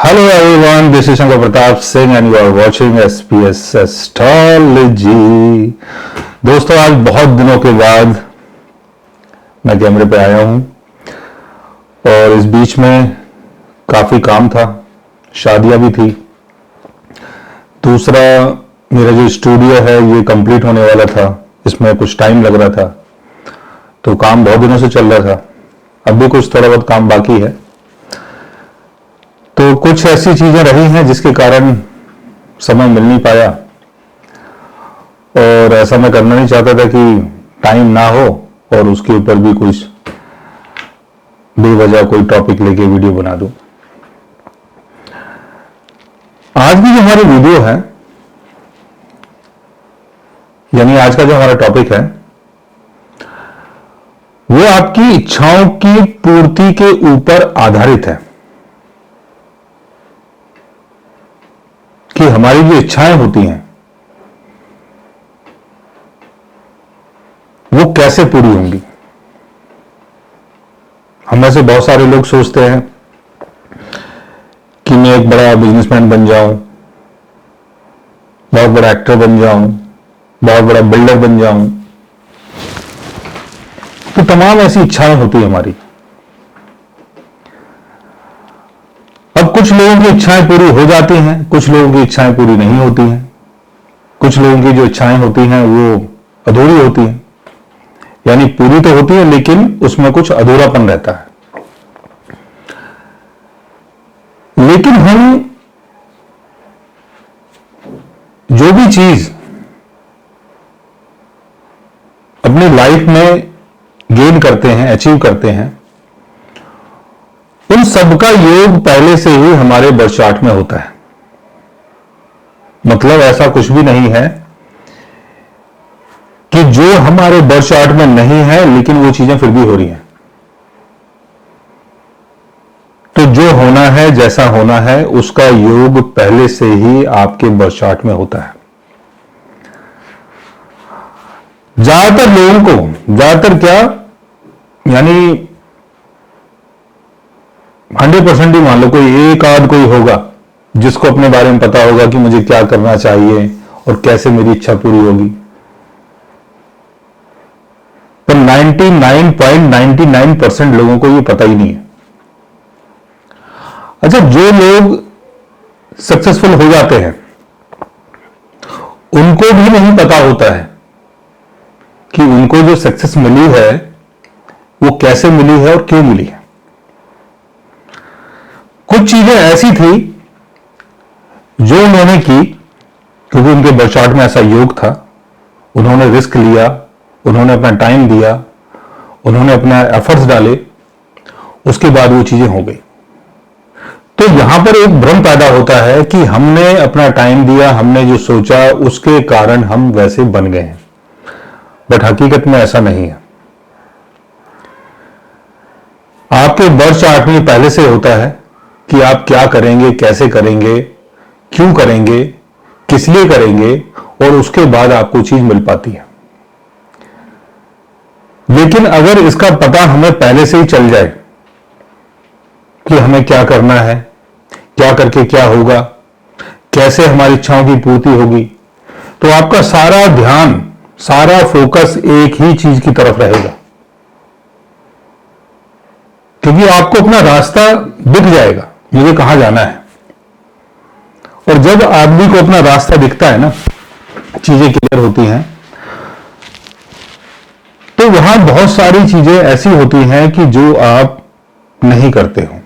Hello everyone, this is Shankar Pratap Singh and you are watching SPS Astrology। दोस्तों, आज बहुत दिनों के बाद मैं कैमरे पे आया हूँ और इस बीच में काफ़ी काम था, शादियाँ भी थी। दूसरा, मेरा जो स्टूडियो है ये कंप्लीट होने वाला था, इसमें कुछ टाइम लग रहा था, तो काम बहुत दिनों से चल रहा था। अब भी कुछ थोड़ा बहुत काम बाकी है, तो कुछ ऐसी चीजें रही हैं जिसके कारण समय मिल नहीं पाया और ऐसा मैं करना नहीं चाहता था कि टाइम ना हो और उसके ऊपर भी कुछ बेवजह कोई टॉपिक लेके वीडियो बना दूं। आज की जो हमारी वीडियो है, यानी आज का जो हमारा टॉपिक है, वो आपकी इच्छाओं की पूर्ति के ऊपर आधारित है कि हमारी जो इच्छाएं होती हैं वो कैसे पूरी होंगी। हम में से बहुत सारे लोग सोचते हैं कि मैं एक बड़ा बिजनेसमैन बन जाऊं, बहुत बड़ा एक्टर बन जाऊं, बहुत बड़ा बिल्डर बन जाऊं, तो तमाम ऐसी इच्छाएं होती है हमारी। अब कुछ लोगों की इच्छाएं पूरी हो जाती हैं, कुछ लोगों की इच्छाएं पूरी नहीं होती हैं, कुछ लोगों की जो इच्छाएं होती हैं वो अधूरी होती हैं, यानी पूरी तो होती है लेकिन उसमें कुछ अधूरापन रहता है। लेकिन हम जो भी चीज अपनी लाइफ में गेन करते हैं, अचीव करते हैं, उन सबका योग पहले से ही हमारे बर्थ चार्ट में होता है। मतलब ऐसा कुछ भी नहीं है कि जो हमारे बर्थ चार्ट में नहीं है लेकिन वो चीजें फिर भी हो रही हैं। तो जो होना है, जैसा होना है, उसका योग पहले से ही आपके बर्थ चार्ट में होता है। ज्यादातर लोगों को, ज्यादातर क्या, यानी 100% ही मान लो, कोई एक आध कोई होगा जिसको अपने बारे में पता होगा कि मुझे क्या करना चाहिए और कैसे मेरी इच्छा पूरी होगी। पर 99.99% लोगों को ये पता ही नहीं है। अच्छा, जो लोग सक्सेसफुल हो जाते हैं उनको भी नहीं पता होता है कि उनको जो सक्सेस मिली है वो कैसे मिली है और क्यों मिली है। कुछ चीजें ऐसी थी जो उन्होंने की क्योंकि उनके बर्थ चार्ट में ऐसा योग था, उन्होंने रिस्क लिया, उन्होंने अपना टाइम दिया, उन्होंने अपना एफर्ट्स डाले, उसके बाद वो चीजें हो गई। तो यहां पर एक भ्रम पैदा होता है कि हमने अपना टाइम दिया, हमने जो सोचा उसके कारण हम वैसे बन गए हैं, बट हकीकत में ऐसा नहीं है। आपके बर्थ चार्ट में पहले से होता है कि आप क्या करेंगे, कैसे करेंगे, क्यों करेंगे, किस लिए करेंगे, और उसके बाद आपको चीज मिल पाती है। लेकिन अगर इसका पता हमें पहले से ही चल जाए कि हमें क्या करना है, क्या करके क्या होगा, कैसे हमारी इच्छाओं की पूर्ति होगी, तो आपका सारा ध्यान, सारा फोकस एक ही चीज की तरफ रहेगा, क्योंकि आपको अपना रास्ता दिख जाएगा, मुझे कहां जाना है। और जब आदमी को अपना रास्ता दिखता है ना, चीजें क्लियर होती हैं, तो वहां बहुत सारी चीजें ऐसी होती हैं कि जो आप नहीं करते हो।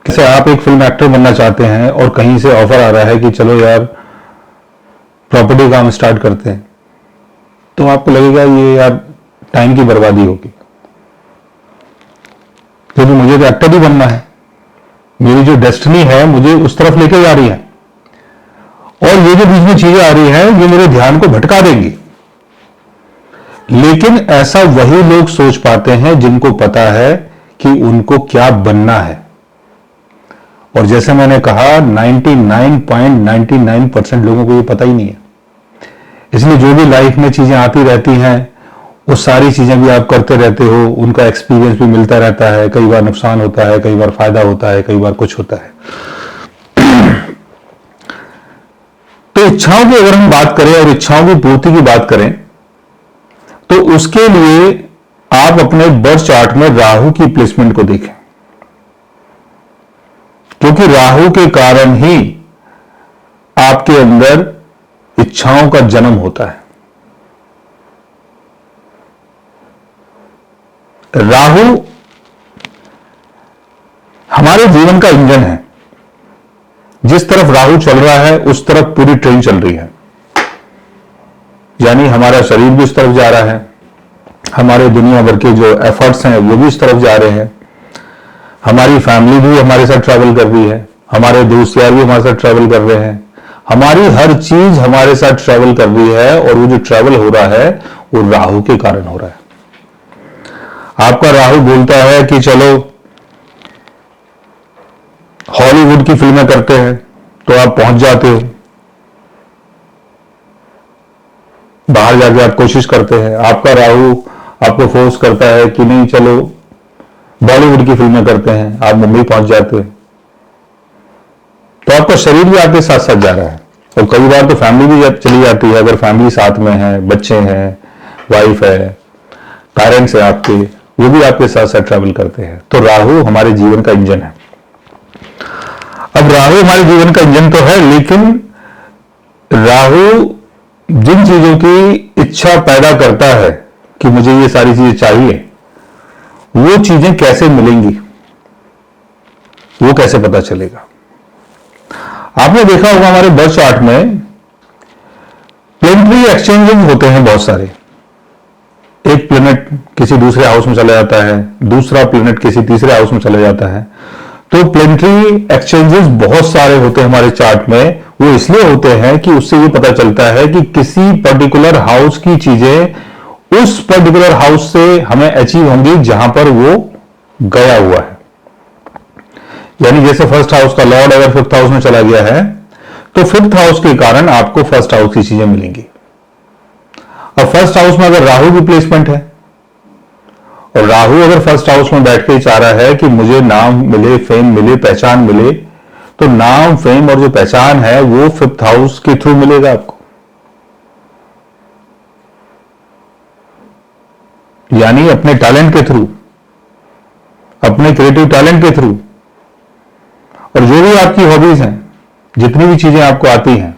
जैसे आप एक फिल्म एक्टर बनना चाहते हैं और कहीं से ऑफर आ रहा है कि चलो यार प्रॉपर्टी काम स्टार्ट करते हैं, तो आपको लगेगा ये यार टाइम की बर्बादी होगी, क्योंकि मुझे तो एक्टर ही बनना है, मेरी जो डेस्टिनी है मुझे उस तरफ लेके जा रही है, और ये जो बीच में चीजें आ रही हैं ये मेरे ध्यान को भटका देंगी। लेकिन ऐसा वही लोग सोच पाते हैं जिनको पता है कि उनको क्या बनना है। और जैसे मैंने कहा, 99.99% लोगों को ये पता ही नहीं है। इसलिए जो भी लाइफ में चीजें आती रहती हैं वो सारी चीजें भी आप करते रहते हो, उनका एक्सपीरियंस भी मिलता रहता है, कई बार नुकसान होता है, कई बार फायदा होता है, कई बार कुछ होता है। इच्छाओं की अगर हम बात करें और इच्छाओं की पूर्ति की बात करें, तो उसके लिए आप अपने बर्थ चार्ट में राहु की प्लेसमेंट को देखें, क्योंकि राहु के कारण ही आपके अंदर इच्छाओं का जन्म होता है। राहु हमारे जीवन का इंजन है। जिस तरफ राहु चल रहा है उस तरफ पूरी ट्रेन चल रही है, यानी हमारा शरीर भी उस तरफ जा रहा है, हमारे दुनिया भर के जो एफर्ट्स हैं वो भी उस तरफ जा रहे हैं, हमारी फैमिली भी हमारे साथ ट्रैवल कर रही है, हमारे दोस्त यार भी हमारे साथ ट्रैवल कर रहे हैं, हमारी हर चीज हमारे साथ ट्रैवल कर रही है। और वो जो ट्रैवल हो रहा है वो राहु के कारण हो रहा है। आपका राहु बोलता है कि चलो हॉलीवुड की फिल्में करते हैं, तो आप पहुंच जाते हो, बाहर जाके आप कोशिश करते हैं। आपका राहु आपको फोर्स करता है कि नहीं चलो बॉलीवुड की फिल्में करते हैं, आप मुंबई पहुंच जाते हैं। तो आपका शरीर भी आपके साथ साथ जा रहा है, और कई बार तो फैमिली भी चली जाती है। अगर फैमिली साथ में है, बच्चे हैं, वाइफ है, पेरेंट्स है आपके, वो भी आपके साथ साथ ट्रैवल करते हैं। तो राहु हमारे जीवन का इंजन है। अब राहु हमारे जीवन का इंजन तो है, लेकिन राहु जिन चीजों की इच्छा पैदा करता है कि मुझे ये सारी चीजें चाहिए, वो चीजें कैसे मिलेंगी, वो कैसे पता चलेगा। आपने देखा होगा हमारे बर्थ चार्ट में प्लेनेटरी एक्सचेंजेस होते हैं बहुत सारे। एक प्लेनेट किसी दूसरे हाउस में चला जाता है, दूसरा प्लेनेट किसी तीसरे हाउस में चला जाता है। तो प्लेनेटरी एक्सचेंजेस बहुत सारे होते हैं हमारे चार्ट में। वो इसलिए होते हैं कि उससे ये पता चलता है कि किसी पर्टिकुलर हाउस की चीजें उस पर्टिकुलर हाउस से हमें अचीव होंगी जहां पर वो गया हुआ है। यानी जैसे फर्स्ट हाउस का लॉर्ड अगर फिफ्थ हाउस में चला गया है, तो फिफ्थ हाउस के कारण आपको फर्स्ट हाउस की चीजें मिलेंगी। अब फर्स्ट हाउस में अगर राहु की प्लेसमेंट है, और राहु अगर फर्स्ट हाउस में बैठ के चाह रहा है कि मुझे नाम मिले, फेम मिले, पहचान मिले, तो नाम, फेम और जो पहचान है वो फिफ्थ हाउस के थ्रू मिलेगा आपको। यानी अपने टैलेंट के थ्रू, अपने क्रिएटिव टैलेंट के थ्रू, और जो भी आपकी हॉबीज हैं, जितनी भी चीजें आपको आती हैं,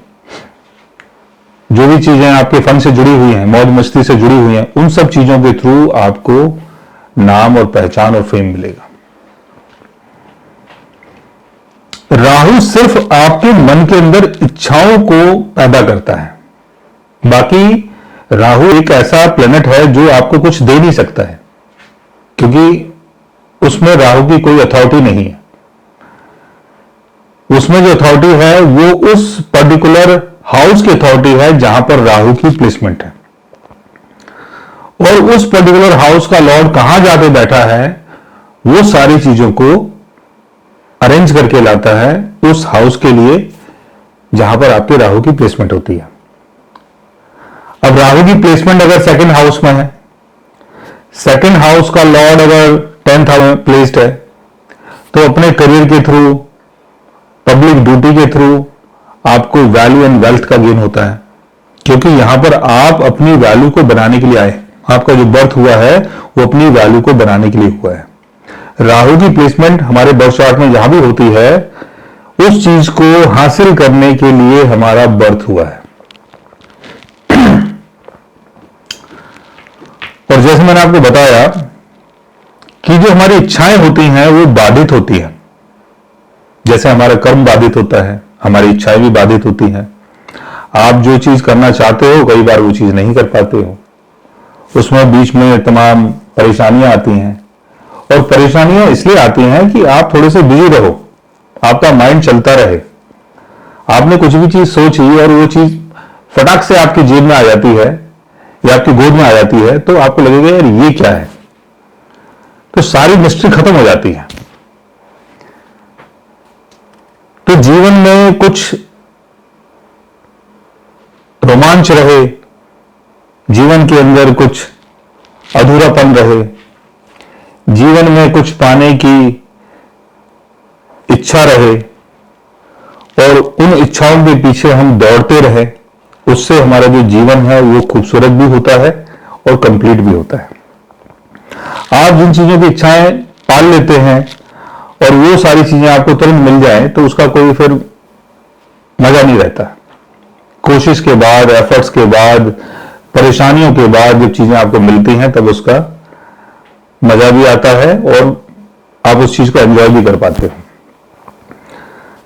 जो भी चीजें आपके फन से जुड़ी हुई हैं, मौज मस्ती से जुड़ी हुई हैं, उन सब चीजों के थ्रू आपको नाम और पहचान और फेम मिलेगा। राहु सिर्फ आपके मन के अंदर इच्छाओं को पैदा करता है। बाकी राहु एक ऐसा प्लेनेट है जो आपको कुछ दे नहीं सकता है, क्योंकि उसमें राहु की कोई अथॉरिटी नहीं है। उसमें जो अथॉरिटी है वो उस पर्टिकुलर हाउस की अथॉरिटी है जहां पर राहु की प्लेसमेंट है, और उस पर्टिकुलर हाउस का लॉर्ड कहां जाके बैठा है वो सारी चीजों को अरेंज करके लाता है उस हाउस के लिए जहां पर आपके राहु की प्लेसमेंट होती है। अब राहु की प्लेसमेंट अगर सेकंड हाउस में है, सेकंड हाउस का लॉर्ड अगर 10th हाउस में प्लेस्ड है, तो अपने करियर के थ्रू, पब्लिक ड्यूटी के थ्रू आपको वैल्यू एंड वेल्थ का गेन होता है, क्योंकि यहां पर आप अपनी वैल्यू को बनाने के लिए आए। आपका जो बर्थ हुआ है वो अपनी वैल्यू को बनाने के लिए हुआ है। राहु की प्लेसमेंट हमारे बर्थ चार्ट में जहां भी होती है, उस चीज को हासिल करने के लिए हमारा बर्थ हुआ है। और जैसे मैंने आपको बताया कि जो हमारी इच्छाएं होती हैं वो बाधित होती हैं। जैसे हमारा कर्म बाधित होता है, हमारी इच्छाएं भी बाधित होती हैं। आप जो चीज करना चाहते हो कई बार वो चीज नहीं कर पाते हो, उसमें बीच में तमाम परेशानियां आती हैं। और परेशानियां इसलिए आती हैं कि आप थोड़े से बिजी रहो, आपका माइंड चलता रहे। आपने कुछ भी चीज सोची और वो चीज फटाक से आपकी जेब में आ जाती है या आपकी गोद में आ जाती है, तो आपको लगेगा यार ये क्या है, तो सारी मिस्ट्री खत्म हो जाती है। तो जीवन में कुछ रोमांच रहे, जीवन के अंदर कुछ अधूरापन रहे, जीवन में कुछ पाने की इच्छा रहे, और उन इच्छाओं के पीछे हम दौड़ते रहे, उससे हमारा जो जीवन है वो खूबसूरत भी होता है और कंप्लीट भी होता है। आप जिन चीजों की इच्छाएं पाल लेते हैं और वो सारी चीजें आपको तुरंत मिल जाए तो उसका कोई फिर मजा नहीं रहता। कोशिश के बाद, एफर्ट्स के बाद, परेशानियों के बाद जब चीजें आपको मिलती हैं तब उसका मजा भी आता है और आप उस चीज को एंजॉय भी कर पाते हो।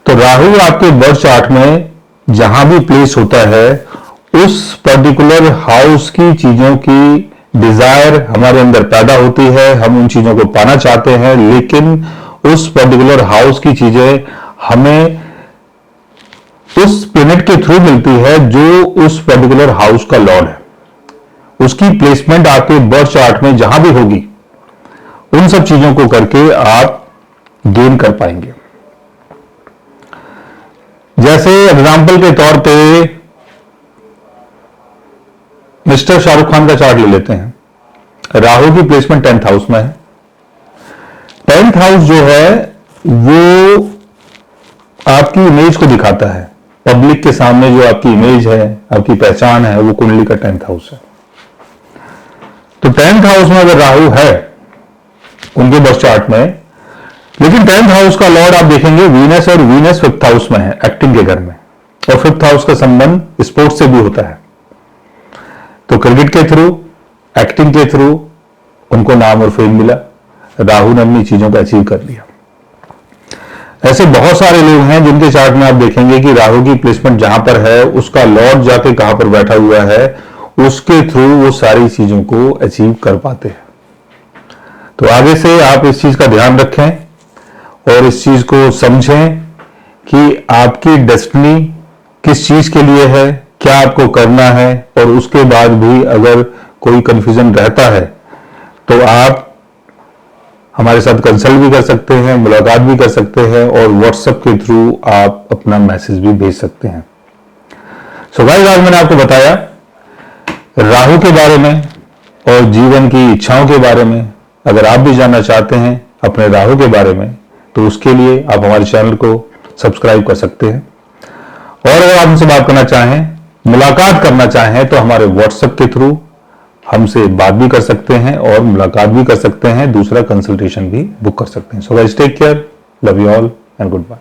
तो राहु आपके बर्थ चार्ट में जहां भी प्लेस होता है, उस पर्टिकुलर हाउस की चीजों की डिजायर हमारे अंदर पैदा होती है, हम उन चीजों को पाना चाहते हैं, लेकिन उस पर्टिकुलर हाउस की चीजें हमें उस प्लैनेट के थ्रू मिलती है जो उस पर्टिकुलर हाउस का लॉर्ड है। उसकी प्लेसमेंट आपके बर्थ चार्ट में जहां भी होगी, उन सब चीजों को करके आप गेन कर पाएंगे। जैसे एग्जाम्पल के तौर पे मिस्टर शाहरुख खान का चार्ट ले लेते हैं। राहु की प्लेसमेंट 10th हाउस में है। 10th हाउस जो है वो आपकी इमेज को दिखाता है। पब्लिक के सामने जो आपकी इमेज है, आपकी पहचान है, वो कुंडली का 10th हाउस है। तो 10th हाउस में अगर राहु है उनके बर्थ चार्ट में, लेकिन 10th हाउस का लॉर्ड आप देखेंगे वीनस, और वीनस 5th हाउस में है, एक्टिंग के घर में, और 5th हाउस का संबंध स्पोर्ट्स से भी होता है। तो क्रिकेट के थ्रू, एक्टिंग के थ्रू उनको नाम और फेम मिला, राहु ने अपनी चीजों को अचीव कर लिया। ऐसे बहुत सारे लोग हैं जिनके चार्ट में आप देखेंगे कि राहु की प्लेसमेंट जहां पर है, उसका लॉर्ड जाके कहां पर बैठा हुआ है, उसके थ्रू वो सारी चीजों को अचीव कर पाते हैं। तो आगे से आप इस चीज का ध्यान रखें और इस चीज को समझें कि आपकी डेस्टिनी किस चीज के लिए है, क्या आपको करना है, और उसके बाद भी अगर कोई कंफ्यूजन रहता है तो आप हमारे साथ कंसल्ट भी कर सकते हैं, मुलाकात भी कर सकते हैं, और व्हाट्सएप के थ्रू आप अपना मैसेज भी भेज सकते हैं। सो गाइस, आज मैंने आपको बताया राहु के बारे में और जीवन की इच्छाओं के बारे में। अगर आप भी जानना चाहते हैं अपने राहु के बारे में तो उसके लिए आप हमारे चैनल को सब्सक्राइब कर सकते हैं, और अगर आप हमसे बात करना चाहें, मुलाकात करना चाहें, तो हमारे व्हाट्सएप के थ्रू हमसे बात भी कर सकते हैं और मुलाकात भी कर सकते हैं, दूसरा कंसल्टेशन भी बुक कर सकते हैं। So guys, take care, love you all and good bye.